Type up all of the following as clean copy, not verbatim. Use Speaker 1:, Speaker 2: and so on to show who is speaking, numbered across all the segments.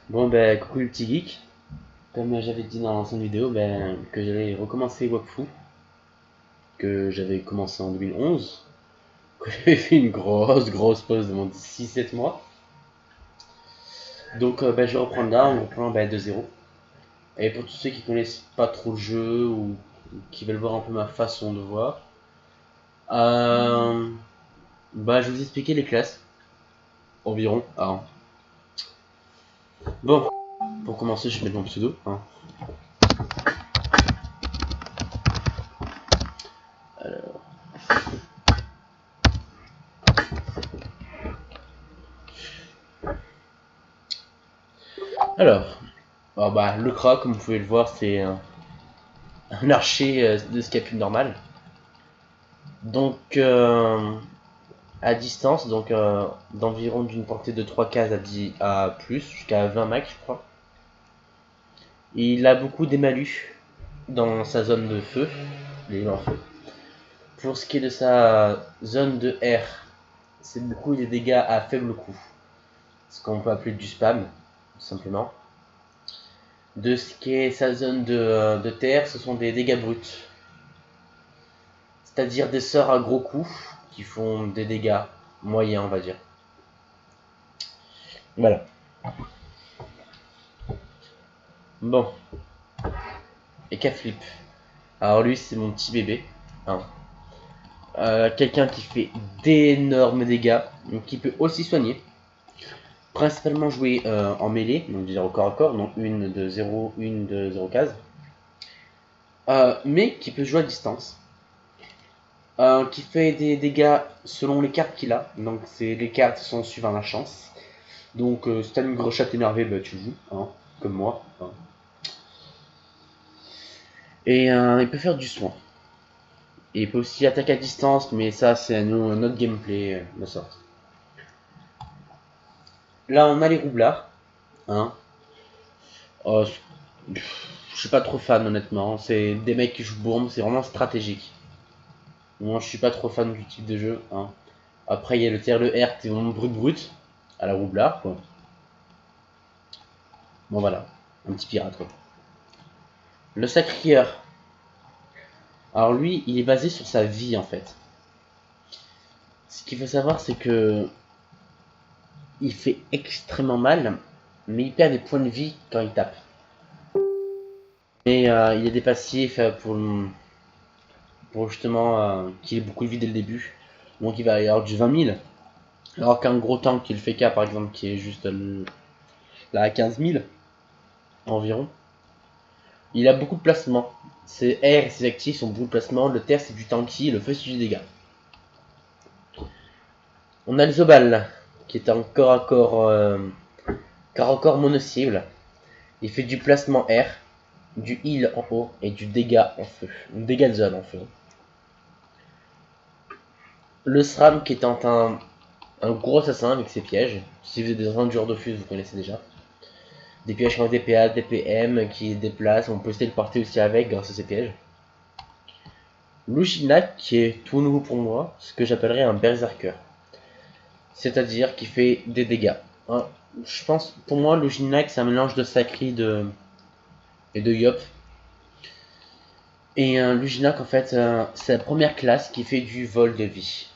Speaker 1: Bon ben coucou le petit geek, comme j'avais dit dans l'ancienne vidéo que j'allais recommencer Wakfu, que j'avais commencé en 2011, que j'avais fait une grosse pause de mon 6-7 mois. Donc je vais reprendre là, on reprend de zéro. Et pour tous ceux qui connaissent pas trop le jeu ou qui veulent voir un peu ma façon de voir, euh, je vais vous expliquer les classes environ. Bon, pour commencer je vais mettre mon pseudo. Alors, le Kra, comme vous pouvez le voir, c'est un archer de scapule normal. Donc, à distance, d'environ d'une portée de 3 cases à plus, jusqu'à 20 max, je crois. Il a beaucoup des malus dans sa zone de feu, les en feu. Pour ce qui est de sa zone de R, c'est beaucoup des dégâts à faible coût, ce qu'on peut appeler du spam, tout simplement. De ce qui est sa zone de terre, ce sont des dégâts bruts, c'est-à-dire des sorts à gros coups qui font des dégâts moyens, on va dire. Voilà. Bon. Et K-Flip. Alors lui, c'est mon petit bébé. Hein. Quelqu'un qui fait d'énormes dégâts, donc qui peut aussi soigner. Principalement jouer en mêlée, donc dire au corps à corps, donc une de 0, une de 0 case. Mais qui peut jouer à distance. Qui fait des dégâts selon les cartes qu'il a. Donc les cartes sont suivant la chance. Donc si t'as une grosse chatte énervée, tu joues, hein, comme moi. Hein. Et il peut faire du soin. Et il peut aussi attaquer à distance, mais ça c'est un autre gameplay de sorte. Là on a les roublards. Hein. Je suis pas trop fan honnêtement. C'est des mecs qui jouent bourme, c'est vraiment stratégique. Moi je suis pas trop fan du type de jeu. Hein. Après il y a le TR qui est vraiment brut à la roublard quoi. Bon voilà, un petit pirate quoi. Le sacrieur. Alors lui, il est basé sur sa vie en fait. Ce qu'il faut savoir, c'est que il fait extrêmement mal, mais il perd des points de vie quand il tape. Mais il a des passifs pour justement qu'il ait beaucoup de vie dès le début. Donc il va y avoir du 20 000. Alors qu'un gros tank qui le fait K par exemple, qui est juste là à 15 000 environ, il a beaucoup de placements. Ses R et ses actifs sont beaucoup de placements. Le terre c'est du tanky, le feu c'est du dégât. On a le Zobal qui est un corps à corps mono-cible. Il fait du placement R, du heal en haut et du dégât en feu. Dégât de zone en feu. Le SRAM qui est un gros assassin avec ses pièges. Si vous êtes des endureurs de fuse, vous connaissez déjà. Des pièges comme DPA, DPM qui déplacent, on peut se téléporter aussi avec grâce à ces pièges. Lushinak qui est tout nouveau pour moi, ce que j'appellerais un berserker. C'est-à-dire qui fait des dégâts. Hein, je pense, pour moi, Lushinak c'est un mélange de Sakri et de Yop. Et Luginak en fait, c'est la première classe qui fait du vol de vie.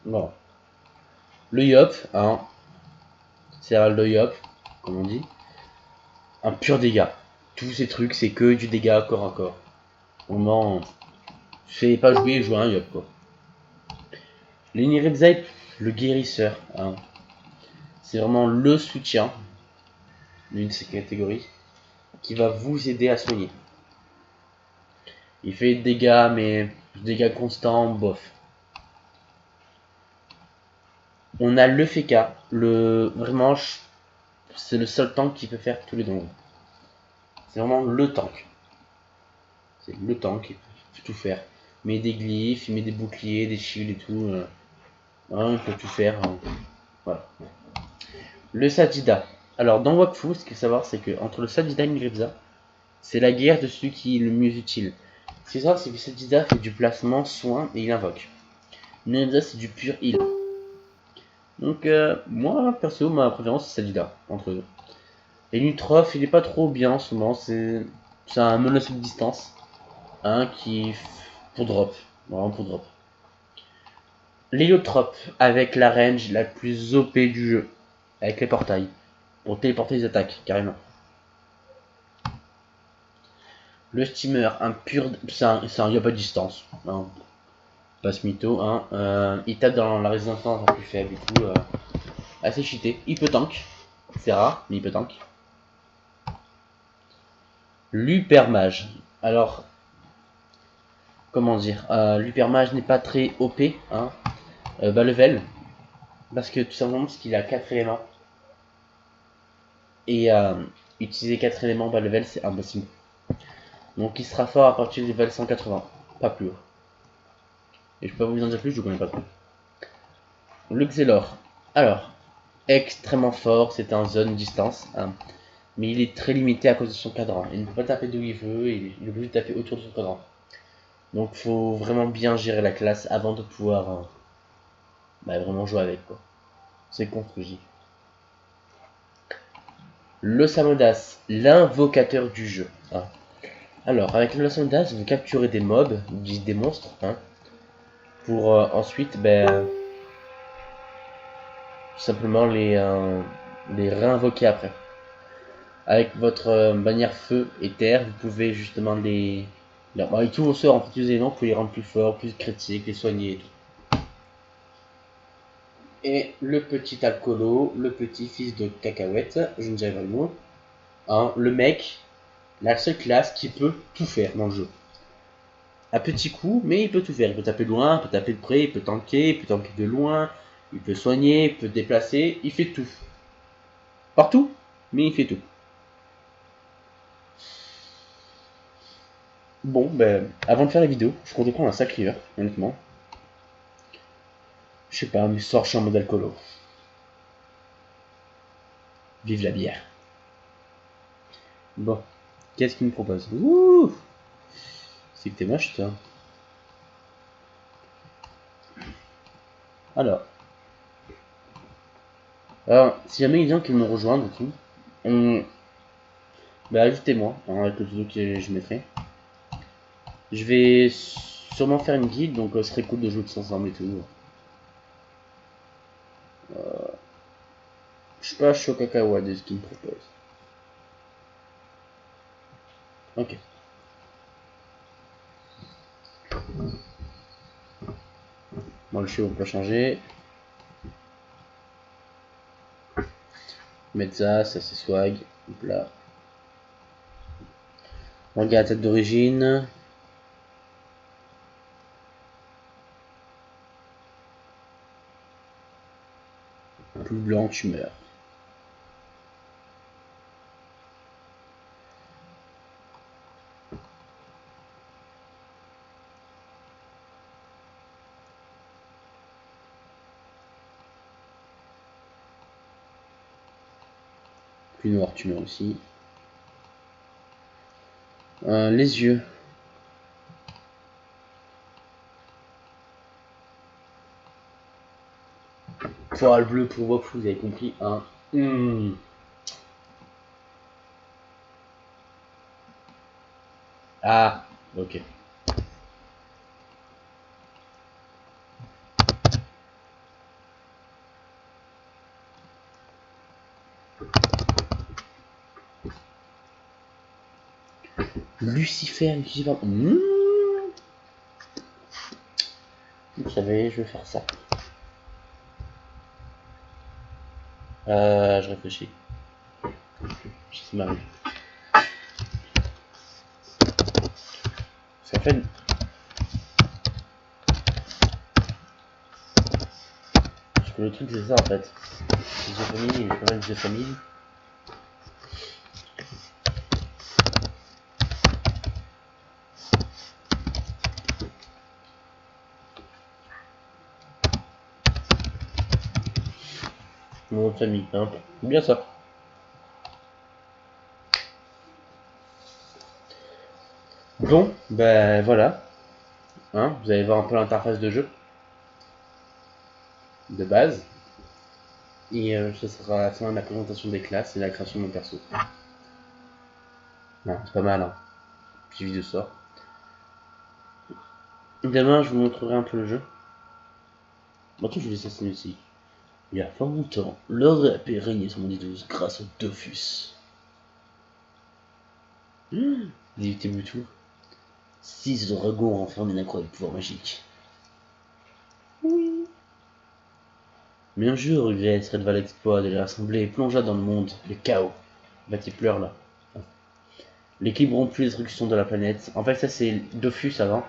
Speaker 1: Bon. Le Yop, hein, c'est le Yop, comme on dit. Un pur dégât. Tous ces trucs, c'est que du dégât corps à corps. Vraiment, fais pas jouer, joue un Yop quoi. L'Iniribzai, le guérisseur, hein. C'est vraiment le soutien d'une de ces catégories qui va vous aider à soigner. Il fait des dégâts, mais dégâts constants, bof. On a le Feka, vraiment, c'est le seul tank qui peut faire tous les dons. C'est vraiment le tank. C'est le tank qui peut tout faire. Il met des glyphes, il met des boucliers, des shields et tout. Il peut tout faire. Hein. Voilà. Le Sajida. Alors dans Wakfu, ce qu'il faut savoir, c'est que entre le Sajida et le Gribza, c'est la guerre de celui qui est le mieux utile. Ce qu'il faut savoir, c'est que Sajida fait du placement, soin et il invoque. Gribza, c'est du pur heal. Donc moi, perso, ma préférence c'est Sajida, entre eux. Et Nutrof, il est pas trop bien en ce moment. C'est un monoscope de distance. Hein, pour drop. Vraiment pour drop. L'héliotrope avec la range la plus OP du jeu. Avec les portails. Pour téléporter les attaques, carrément. Le steamer, un pur. C'est un y'a pas de distance. Hein. Pas ce mytho. Hein. Il tape dans la résistance la plus faible et tout. Assez cheaté. Il peut tank. C'est rare, mais il peut tank. L'hypermage. Alors, comment dire, l'hypermage n'est pas très OP, hein, bas level, parce que tout simplement parce qu'il a 4 éléments. Et utiliser 4 éléments bas level, c'est impossible. Donc il sera fort à partir du level 180, pas plus haut. Et je peux pas vous en dire plus, je ne connais pas trop. Le Xelor. Alors, extrêmement fort, c'est un zone distance, hein, mais il est très limité à cause de son cadran. Il ne peut pas taper d'où il veut, il est obligé de taper autour de son cadran. Donc faut vraiment bien gérer la classe avant de pouvoir vraiment jouer avec, quoi. C'est con ce que je dis. Le Samodas, l'invocateur du jeu. Hein. Alors, avec le Samodas, vous capturez des mobs, des monstres, hein, pour ensuite, tout simplement les réinvoquer après. Avec votre bannière feu et terre, vous pouvez justement avec tous vos sorts, en fait, vous pouvez les rendre plus forts, plus critiques, les soigner et tout. Et le petit alcoolo, le petit fils de cacahuète, je ne dirais pas le mot, hein, le mec, la seule classe qui peut tout faire dans le jeu. À petit coup, mais il peut tout faire. Il peut taper de loin, il peut taper de près, il peut tanker de loin, il peut soigner, il peut déplacer, il fait tout. Partout, mais il fait tout. Bon, avant de faire la vidéo, je comptais prendre un sacré heure, honnêtement. Je sais pas, mais sors, je suis en mode alcoolo. Vive la bière. Bon, qu'est-ce qu'il me propose? Ouh, c'est que t'es moche, toi. Alors, si jamais il y a des gens qui me rejoignent et tout, ajoutez-moi avec le pseudo que je mettrai. Je vais sûrement faire une guide, donc ce serait cool de jouer tous ensemble et tout. Je suis pas chaud cacahuète de ce qu'il me propose. Ok. Bon, le chiot on peut changer. Mettre ça c'est swag. Hop là. On regarde la tête d'origine. Plus blanc, tu meurs. Plus noir, tu meurs aussi. Les yeux. Poil bleu pour Wapou, vous avez compris, hein. Ah, ok. Lucifer, Lucifer. Vous savez, je vais faire ça. Je réfléchis. Je sais ma ça fait. Parce que le truc c'est ça en fait. Les famille, il y a pas mal de famille. Mon autre famille, hein. C'est bien ça. Bon, voilà. Hein, vous allez voir un peu l'interface de jeu. De base. Et ce sera à la fin de la présentation des classes et la création de mon perso. Non, c'est pas mal, hein. Petit vidéo sort. Demain, je vous montrerai un peu le jeu. Bon, je vais laisser ça aussi. Il y a fort longtemps, l'ordre et la paix régnaient sur Monde 12 grâce au Dofus. Évitez-vous tout. 6 dragons renfermés d'un incroyable pouvoir magique. Oui. Mais un jour, Grès releva l'exploit de les rassembler et plongea dans le monde, le chaos. En fait, il pleure là. L'équilibre rompu, les destructions de la planète. En fait, ça c'est Dofus avant.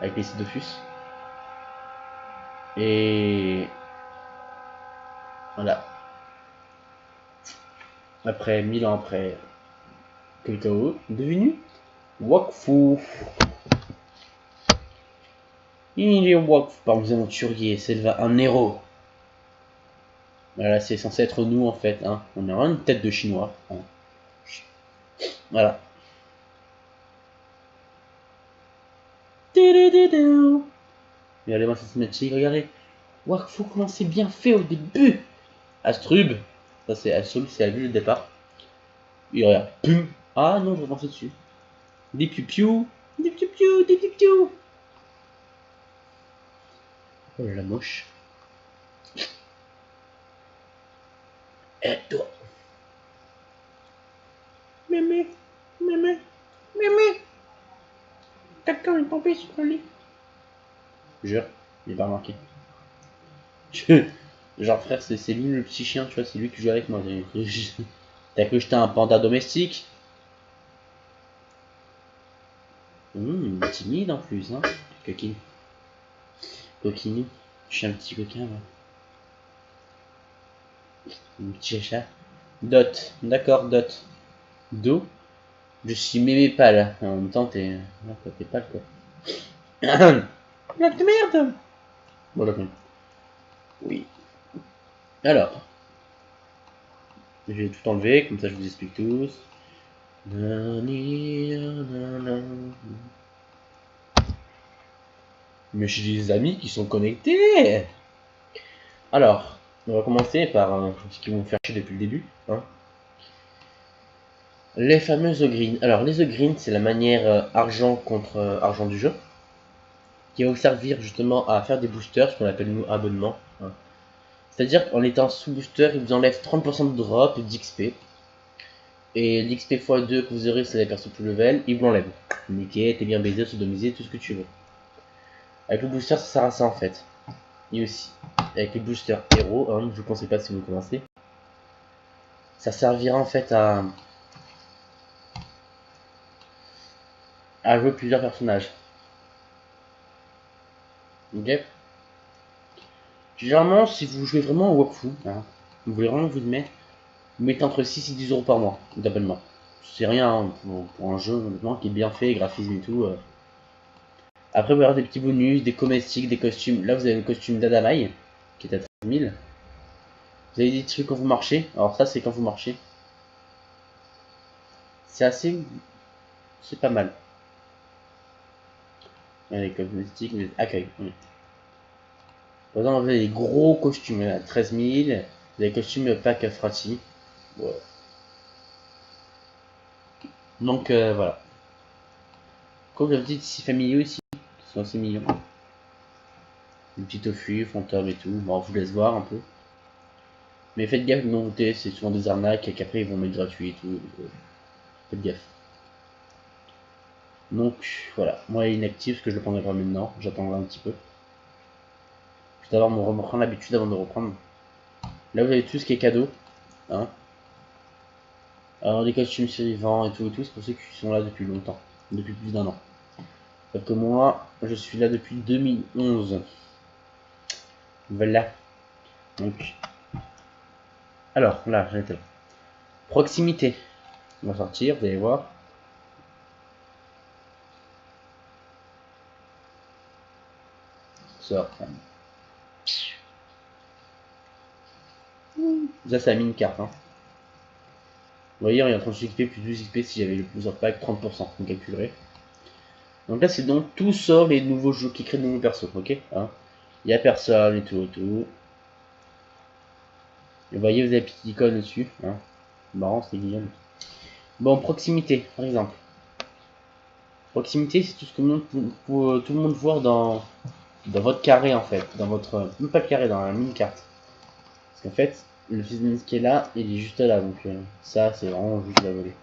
Speaker 1: Avec les Dofus. Et. Voilà. Après, 1000 ans après, que le chaos devenu Wakfu. Il est Wakfu parmi les aventuriers, s'éleva un héros. Voilà, c'est censé être nous en fait. Hein. On a une tête de chinois. Hein. Voilà. Regardez-moi cette cinématique, regardez. Wakfu, comment c'est bien fait au début. Astrub, ça c'est Astrub, c'est la vue de départ. Et regarde, pum. Ah non, je vais penser dessus. Des piou-piou, des piou-piou, des piou-piou. Oh là la moche. Et toi. Mémé, mémé, mémé. Quelqu'un est tombé sur le lit. Jure, il est pas remarqué. Genre frère, c'est lui le petit chien, tu vois, c'est lui qui joue avec moi. T'as cru que j'étais un panda domestique? Timide en plus, hein. Coquine. Coquinou. Je suis un petit coquin, moi. Un petit chat. Dot. D'accord, Dot. Do. Je suis mémé pâle. En même temps, t'es pâle, quoi. La merde. Bon, d'accord. Oui. Alors. Je vais tout enlever, comme ça je vous explique tous. Mais j'ai des amis qui sont connectés. Alors, on va commencer par ce qui vont me faire chier depuis le début. Hein. Les fameuses green. Alors, les green, c'est la manière argent contre argent du jeu. Qui va vous servir justement à faire des boosters, ce qu'on appelle nous abonnement. Hein. C'est-à-dire qu'en étant sous booster, il vous enlève 30% de drop et d'XP. Et l'XP x2 que vous aurez, c'est les persos plus level, il vous l'enlève. Niqué, t'es bien baisé, sodomisé, tout ce que tu veux. Avec le booster, ça sert à ça en fait. Et aussi, avec le booster héros, hein, je vous conseille pas si vous commencez. Ça servira en fait à jouer plusieurs personnages. Ok. Généralement, si vous jouez vraiment au Wakfu, hein, vous voulez vraiment vous mettre, vous mettez entre 6 et 10 euros par mois d'abonnement. C'est rien hein, pour un jeu honnêtement, qui est bien fait, graphisme et tout. Après, vous avez des petits bonus, des comestiques, des costumes. Là, vous avez le costume d'Adamai, qui est à 13 000. Vous avez des trucs quand vous marchez. Alors ça, c'est quand vous marchez. C'est assez... C'est pas mal. Les cosmétiques, les accueils. Oui. Par exemple, vous avez des gros costumes. Là, 13 000. Vous avez des costumes pack frati. Ouais. Donc, voilà. Comme vous avez des petits familiaux ici, qui sont assez mignons. Des petits tofu, fantômes et tout. Bon, je vous laisse voir un peu. Mais faites gaffe, non voter, c'est souvent des arnaques et qu'après ils vont mettre gratuit et tout. Faites gaffe. Donc voilà, moi il est inactif parce que je le prendrai pas maintenant, j'attendrai un petit peu. Je vais d'abord me reprendre l'habitude avant de reprendre. Là vous avez tout ce qui est cadeau. Hein. Alors des costumes survivants et tout, c'est pour ceux qui sont là depuis longtemps, depuis plus d'un an. Sauf que moi, je suis là depuis 2011. Voilà. Donc. Alors, là, j'étais là. Proximité. On va sortir, vous allez voir. Ça. Ça, ça a mis une carte. Hein. Vous voyez, il y a 38 XP plus 12 XP si j'avais le plus pack, 30%. Vous calculerez. Donc là, c'est donc tout sort les nouveaux jeux qui créent de nouveaux persos. Ok. Hein. Il y a personne et tout. Vous voyez, vous avez petite icône dessus. Hein. Marrant, c'est Guillaume. Bon, proximité, par exemple. Proximité, c'est tout ce que tout le monde voit dans votre carré, en fait. Dans votre... Même pas le carré, dans la mini-carte. Parce qu'en fait, le physique qui est là, il est juste là. Donc ça, c'est vraiment juste la volée.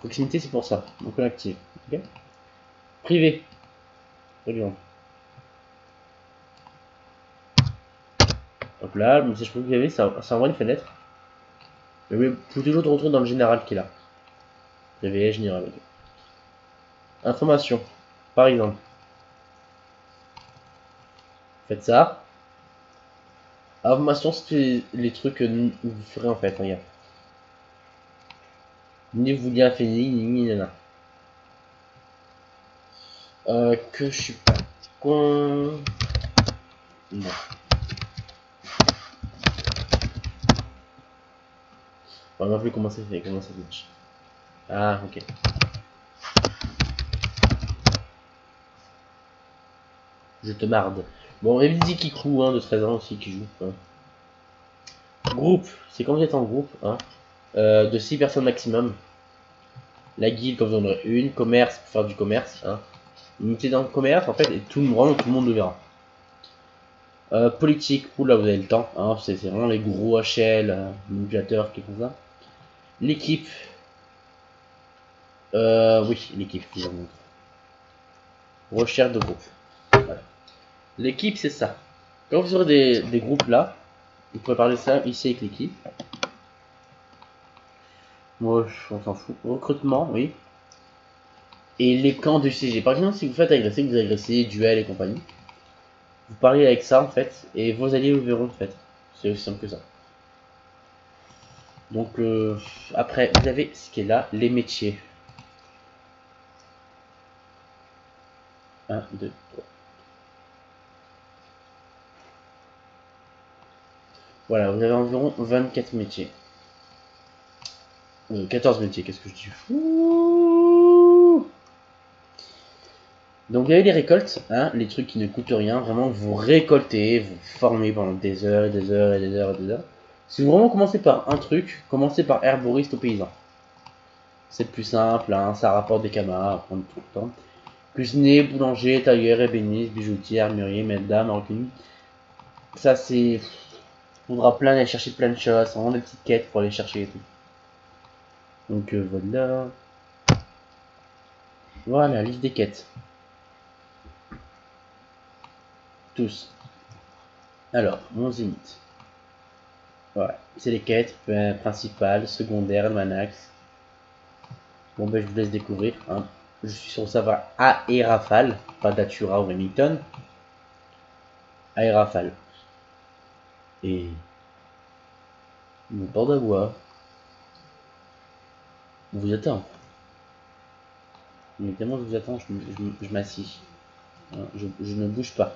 Speaker 1: Proximité, c'est pour ça. Donc on l'active. Ok. Privé. Très bien. Hop là, le message privé que vous avez, ça envoie une fenêtre. Mais oui, vous pouvez toujours te retrouver dans le général qui est là. Privé, général. Okay. Information. Par exemple. Faites ça. Information, c'est les trucs que vous ferez en fait. Regarde. Ni vous dire fini, ni nana. Que je suis pas con. Non. On va plus comment ça fait, comment ça marche. Ah, ok. Je te marde. Bon, et dit Kikou, hein, de 13 ans aussi, qui joue. Hein. Groupe, c'est quand vous êtes en groupe, hein, de 6 personnes maximum. La guilde, quand vous en aurez une. Commerce, pour faire du commerce. Hein. Unité dans le commerce, en fait, et vraiment tout le monde le verra. Politique, là vous avez le temps. Hein, c'est vraiment les gros HL, manipulateurs qui font ça. L'équipe. Oui, l'équipe, je vous montre. Recherche de groupe. Voilà. L'équipe, c'est ça. Quand vous aurez des groupes là, vous pouvez parler de ça ici avec l'équipe. Moi, on s'en fout. Recrutement, oui. Et les camps du CG. Par exemple, si vous faites agresser, vous agressez, duel et compagnie. Vous parlez avec ça en fait, et vos alliés vous verront en fait. C'est aussi simple que ça. Donc après, vous avez ce qui est là, les métiers. 1, 2, 3. Voilà, vous avez environ 24 métiers. 14 métiers, qu'est-ce que je dis? Ouh. Donc vous avez les récoltes, hein, les trucs qui ne coûtent rien, vraiment vous récoltez, vous formez pendant des heures et des heures et des heures et des heures. Si vous vraiment commencez par un truc, commencez par herboriste au paysan. C'est le plus simple, hein, ça rapporte des camas à prendre tout le temps. Cuisinier, boulanger, tailleur, ébéniste, bijoutier, armurier, maître d'âme, rancune. Ça c'est... Il faudra plein d'aller chercher plein de choses, vraiment des petites quêtes pour aller chercher et tout. Donc voilà. Voilà, liste des quêtes. Tous. Alors, mon zénith. Voilà, c'est les quêtes principales, secondaires, manax. Bon ben je vous laisse découvrir. Hein. Je suis sur le savoir Aérafal, pas Datura ou Remington. Aérafal. Et mon port de voix vous attend. Mais tellement je vous attends, je m'assis. Je ne bouge pas.